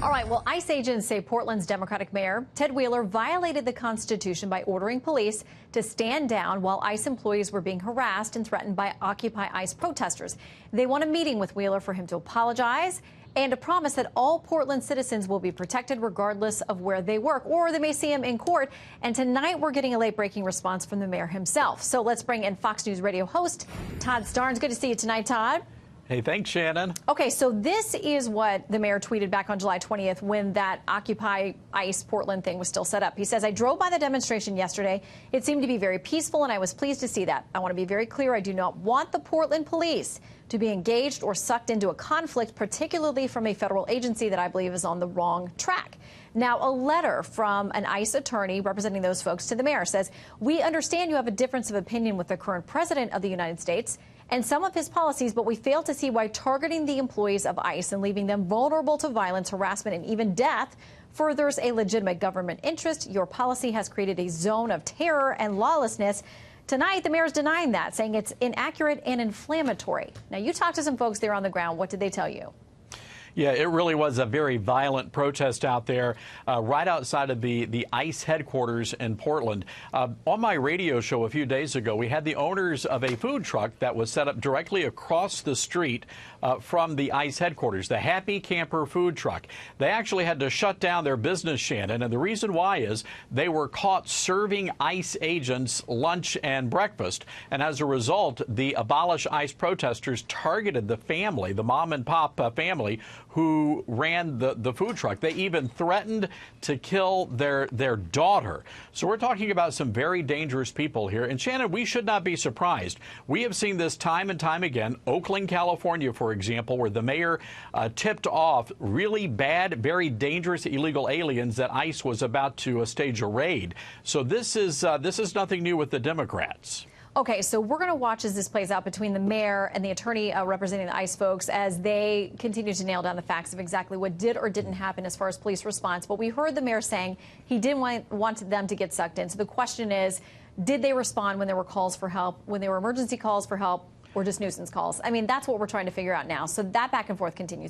All right, well, ICE agents say Portland's Democratic Mayor, Ted Wheeler, violated the Constitution by ordering police to stand down while ICE employees were being harassed and threatened by Occupy ICE protesters. They want a meeting with Wheeler for him to apologize and to promise that all Portland citizens will be protected regardless of where they work, or they may see him in court. And tonight we're getting a late-breaking response from the mayor himself. So let's bring in Fox News radio host Todd Starnes. Good to see you tonight, Todd. Hey, thanks, Shannon. Okay, so this is what the mayor tweeted back on July 20th when that Occupy ICE Portland thing was still set up. He says, I drove by the demonstration yesterday. It seemed to be very peaceful, and I was pleased to see that. I want to be very clear. I do not want the Portland police to be engaged or sucked into a conflict, particularly from a federal agency that I believe is on the wrong track. Now, a letter from an ICE attorney representing those folks to the mayor says, we understand you have a difference of opinion with the current president of the United States and some of his policies, but we fail to see why targeting the employees of ICE and leaving them vulnerable to violence, harassment, and even death furthers a legitimate government interest. Your policy has created a zone of terror and lawlessness. Tonight, the mayor is denying that, saying it's inaccurate and inflammatory. Now, you talked to some folks there on the ground. What did they tell you? Yeah, it really was a very violent protest out there right outside of the ICE headquarters in Portland. On my radio show a few days ago, we had the owners of a food truck that was set up directly across the street from the ICE headquarters, the Happy Camper food truck. They actually had to shut down their business, Shannon, and the reason why is they were caught serving ICE agents lunch and breakfast. And as a result, the Abolish ICE protesters targeted the family, the mom and pop family, who ran the food truck. They even threatened to kill their daughter. So we're talking about some very dangerous people here. And Shannon, we should not be surprised. We have seen this time and time again. Oakland, California, for example, where the mayor tipped off really bad, very dangerous illegal aliens that ICE was about to stage a raid. So this is nothing new with the Democrats. Okay, so we're going to watch as this plays out between the mayor and the attorney representing the ICE folks as they continue to nail down the facts of exactly what did or didn't happen as far as police response. But we heard the mayor saying he didn't want them to get sucked in. So the question is, did they respond when there were calls for help, when there were emergency calls for help, or just nuisance calls? I mean, that's what we're trying to figure out now. So that back and forth continues.